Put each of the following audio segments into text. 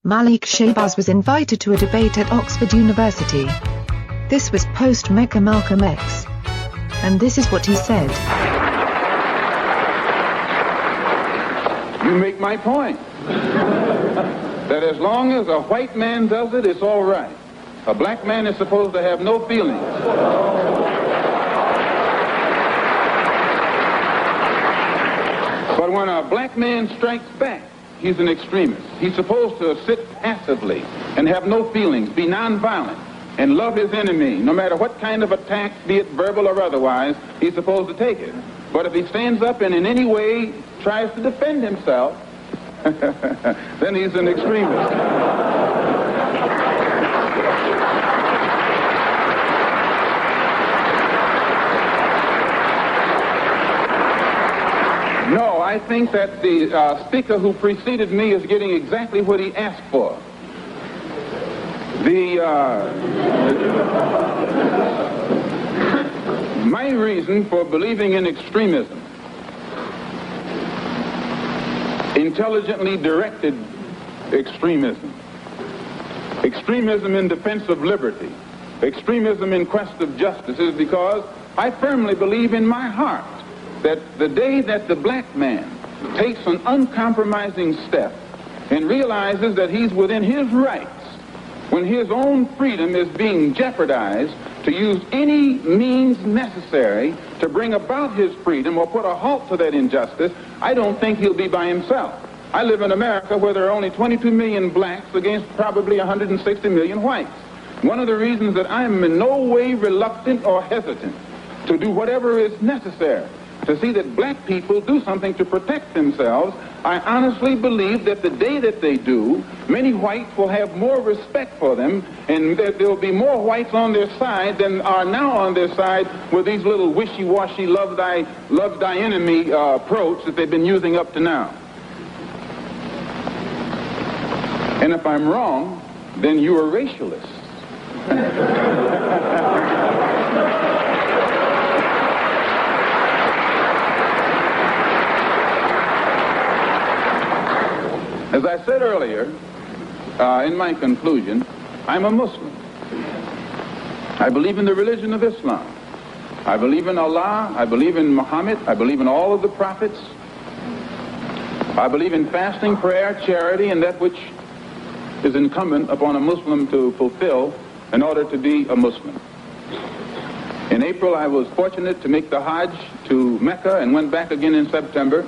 Malik Shabazz was invited to a debate at Oxford University. This was post-Mecca Malcolm X. And this is what he said. You make my point. That as long as a white man does it, it's all right. A black man is supposed to have no feelings. But when a black man strikes back, he's an extremist. He's supposed to sit passively and have no feelings, be nonviolent, and love his enemy. No matter what kind of attack, be it verbal or otherwise, he's supposed to take it. But if he stands up and in any way tries to defend himself, then he's an extremist. No, I think that the speaker who preceded me is getting exactly what he asked for. My reason for believing in extremism, intelligently directed extremism, extremism in defense of liberty, extremism in quest of justice, is because I firmly believe in my heart that the day that the black man takes an uncompromising step and realizes that he's within his rights, when his own freedom is being jeopardized, to use any means necessary to bring about his freedom or put a halt to that injustice, I don't think he'll be by himself. I live in America where there are only 22 million blacks against probably 160 million whites. One of the reasons that I am in no way reluctant or hesitant to do whatever is necessary to see that black people do something to protect themselves, I honestly believe that the day that they do, many whites will have more respect for them, and that there will be more whites on their side than are now on their side with these little wishy-washy love thy enemy approach that they've been using up to now. And if I'm wrong, then you are racialists. As I said earlier, in my conclusion, I'm a Muslim. I believe in the religion of Islam. I believe in Allah. I believe in Muhammad. I believe in all of the prophets. I believe in fasting, prayer, charity, and that which is incumbent upon a Muslim to fulfill in order to be a Muslim. In April, I was fortunate to make the Hajj to Mecca and went back again in September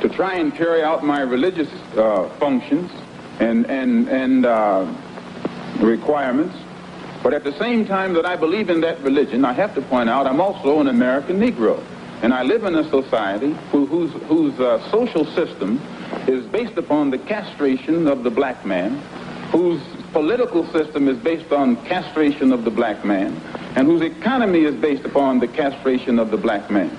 to try and carry out my religious functions and requirements. But at the same time that I believe in that religion, I have to point out I'm also an American Negro. And I live in a society whose social system is based upon the castration of the black man, whose political system is based on castration of the black man, and whose economy is based upon the castration of the black man.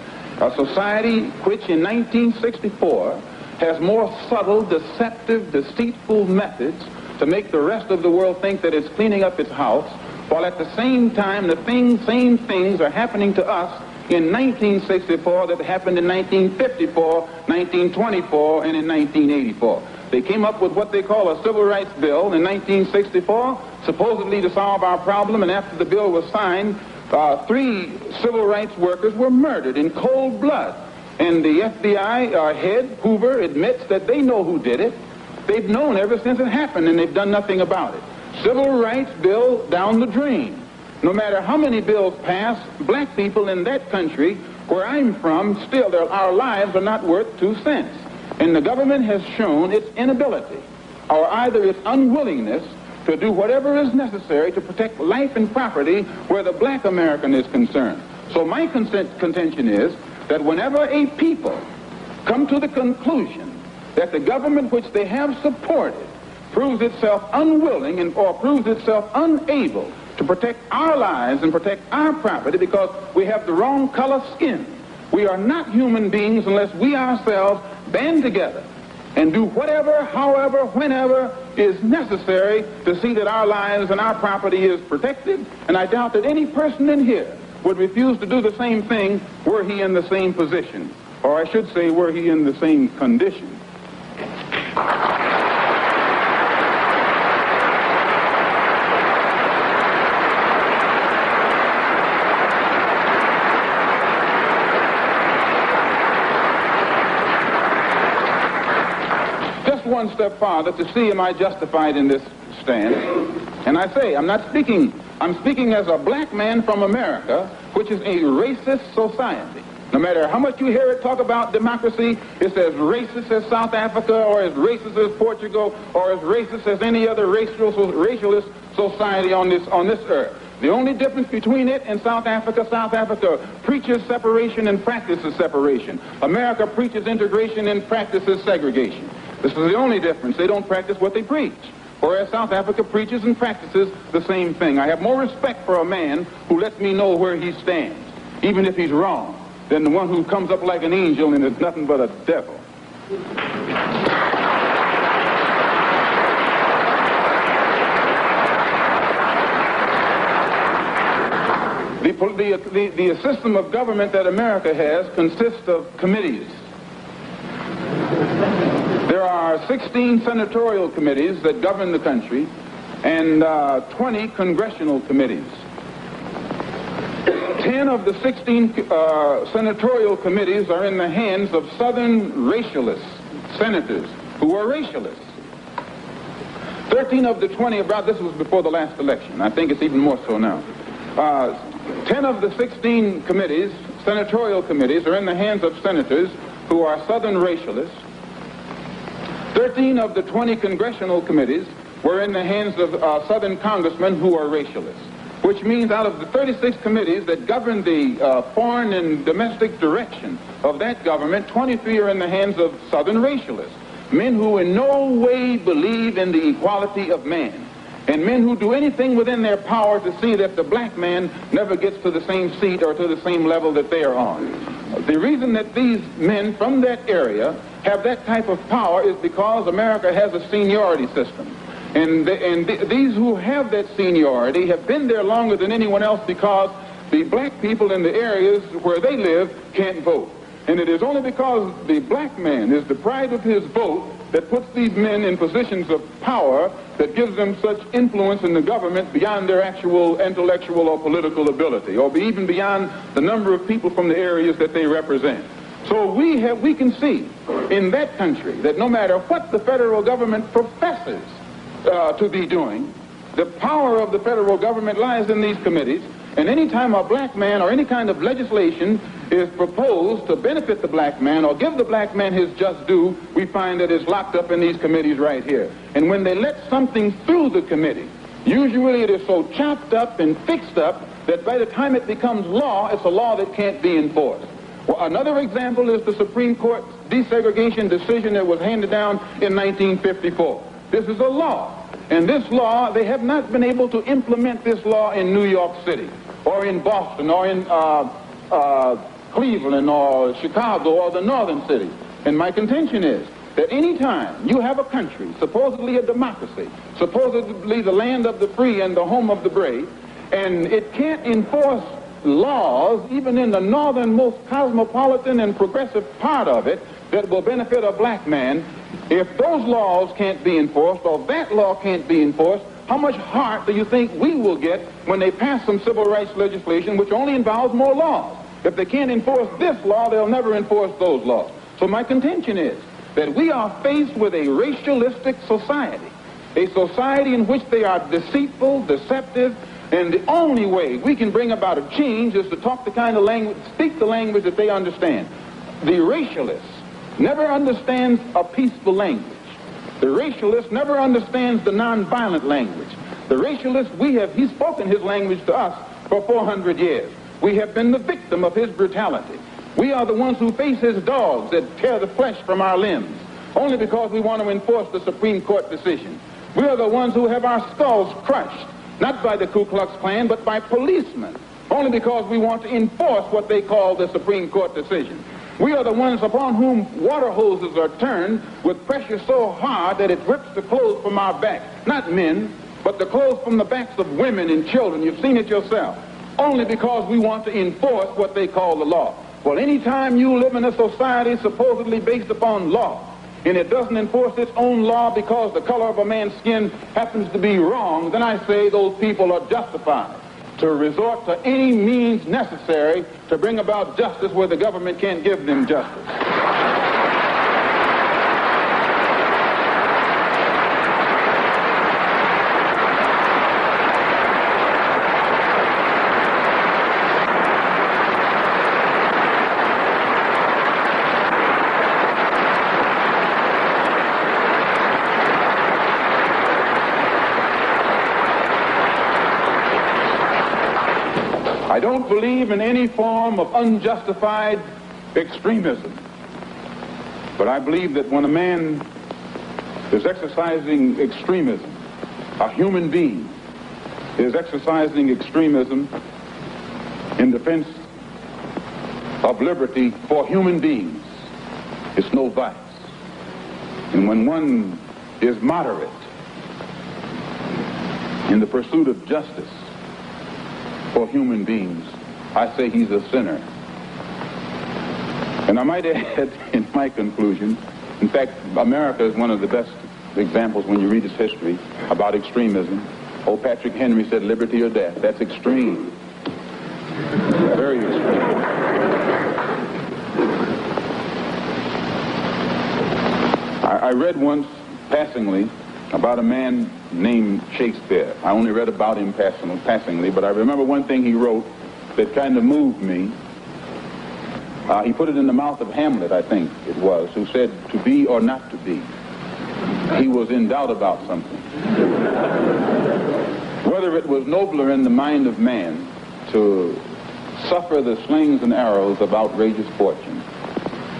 A society which in 1964 has more subtle, deceptive, deceitful methods to make the rest of the world think that it's cleaning up its house, while at the same time the same things are happening to us in 1964 that happened in 1954, 1924, and in 1984. They came up with what they call a civil rights bill in 1964, supposedly to solve our problem, and after the bill was signed, 3 civil rights workers were murdered in cold blood. And the FBI head, Hoover, admits that they know who did it. They've known ever since it happened, and they've done nothing about it. Civil rights bill down the drain. No matter how many bills pass, black people in that country, where I'm from, still our lives are not worth 2 cents. And the government has shown its inability, or either its unwillingness, to do whatever is necessary to protect life and property where the black American is concerned. So my contention is that whenever a people come to the conclusion that the government which they have supported proves itself unwilling or proves itself unable to protect our lives and protect our property because we have the wrong color skin, we are not human beings unless we ourselves band together and do whatever, however, whenever is necessary to see that our lives and our property is protected. And I doubt that any person in here would refuse to do the same thing were he in the same position, or I should say were he in the same condition. step farther to see am I justified in this stand. And I say, I'm speaking as a black man from America, which is a racist society. No matter how much you hear it talk about democracy, it's as racist as South Africa, or as racist as Portugal, or as racist as any other racialist society on this earth. The only difference between it and South Africa preaches separation and practices separation. America preaches integration and practices segregation. This is the only difference. They don't practice what they preach. Whereas South Africa preaches and practices the same thing. I have more respect for a man who lets me know where he stands, even if he's wrong, than the one who comes up like an angel and is nothing but a devil. The system of government that America has consists of committees. There are 16 senatorial committees that govern the country and 20 congressional committees. 10 of the 16 senatorial committees are in the hands of Southern racialist senators who are racialists. 13 of the 20, this was before the last election. I think it's even more so now. 10 of the 16 committees, senatorial committees, are in the hands of senators who are Southern racialists. 13 of the 20 congressional committees were in the hands of Southern congressmen who are racialists, which means out of the 36 committees that govern the foreign and domestic direction of that government, 23 are in the hands of Southern racialists, men who in no way believe in the equality of man, and men who do anything within their power to see that the black man never gets to the same seat or to the same level that they are on. The reason that these men from that area have that type of power is because America has a seniority system. And these who have that seniority have been there longer than anyone else because the black people in the areas where they live can't vote. And it is only because the black man is deprived of his vote that puts these men in positions of power that gives them such influence in the government beyond their actual intellectual or political ability, or even beyond the number of people from the areas that they represent. So we can see in that country that no matter what the federal government professes to be doing, the power of the federal government lies in these committees, and any time a black man or any kind of legislation is proposed to benefit the black man or give the black man his just due, we find that it's locked up in these committees right here. And when they let something through the committee, usually it is so chopped up and fixed up that by the time it becomes law, it's a law that can't be enforced. Well, another example is the Supreme Court desegregation decision that was handed down in 1954. This is a law. And this law, they have not been able to implement this law in New York City or in Boston or in Cleveland or Chicago or the northern cities. And my contention is that any time you have a country, supposedly a democracy, supposedly the land of the free and the home of the brave, and it can't enforce laws, even in the northernmost cosmopolitan and progressive part of it, that will benefit a black man, if those laws can't be enforced or that law can't be enforced, how much heart do you think we will get when they pass some civil rights legislation which only involves more laws? If they can't enforce this law, they'll never enforce those laws. So my contention is that we are faced with a racialistic society, a society in which they are deceitful, deceptive, and the only way we can bring about a change is to talk the kind of language, speak the language that they understand. The racialist never understands a peaceful language. The racialist never understands the nonviolent language. The racialist, he's spoken his language to us for 400 years. We have been the victim of his brutality. We are the ones who face his dogs that tear the flesh from our limbs, only because we want to enforce the Supreme Court decision. We are the ones who have our skulls crushed, not by the Ku Klux Klan, but by policemen, only because we want to enforce what they call the Supreme Court decision. We are the ones upon whom water hoses are turned with pressure so hard that it rips the clothes from our back. Not men, but the clothes from the backs of women and children. You've seen it yourself. Only because we want to enforce what they call the law. Well, anytime you live in a society supposedly based upon law, and it doesn't enforce its own law because the color of a man's skin happens to be wrong, then I say those people are justified to resort to any means necessary to bring about justice where the government can't give them justice. I don't believe in any form of unjustified extremism. But I believe that when a man is exercising extremism, a human being is exercising extremism in defense of liberty for human beings, it's no vice. And when one is moderate in the pursuit of justice for human beings, I say he's a sinner. And I might add in my conclusion, in fact, America is one of the best examples when you read its history about extremism. Old Patrick Henry said liberty or death. That's extreme. Very extreme. I read once, passingly, about a man named Shakespeare. I only read about him passingly, but I remember one thing he wrote that kind of moved me. He put it in the mouth of Hamlet, I think it was, who said, to be or not to be. He was in doubt about something. Whether it was nobler in the mind of man to suffer the slings and arrows of outrageous fortune,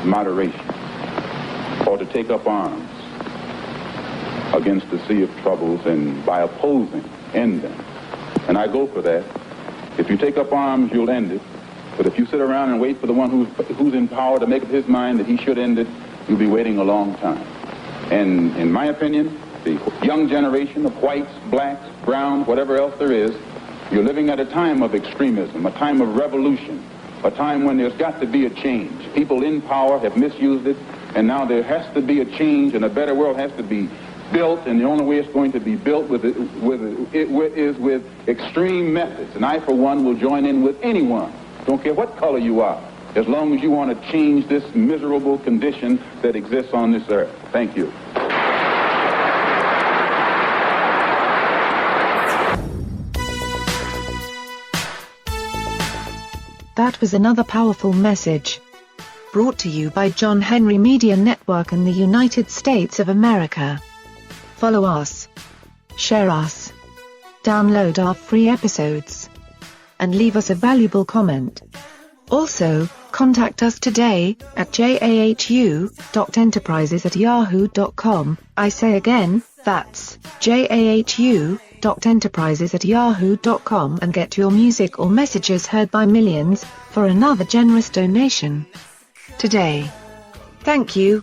moderation, or to take up arms against the sea of troubles and by opposing, end them. And I go for that. If you take up arms, you'll end it. But if you sit around and wait for the one who's in power to make up his mind that he should end it, you'll be waiting a long time. And in my opinion, the young generation of whites, blacks, browns, whatever else there is, you're living at a time of extremism, a time of revolution, a time when there's got to be a change. People in power have misused it, and now there has to be a change, and a better world has to be built, and the only way it's going to be built is with extreme methods. And I, for one, will join in with anyone, don't care what color you are, as long as you want to change this miserable condition that exists on this earth. Thank you. That was another powerful message. Brought to you by John Henry Media Network in the United States of America. Follow us, share us, download our free episodes, and leave us a valuable comment. Also, contact us today at jahu.enterprises@yahoo.com. I say again, that's jahu.enterprises@yahoo.com, and get your music or messages heard by millions for another generous donation today. Thank you.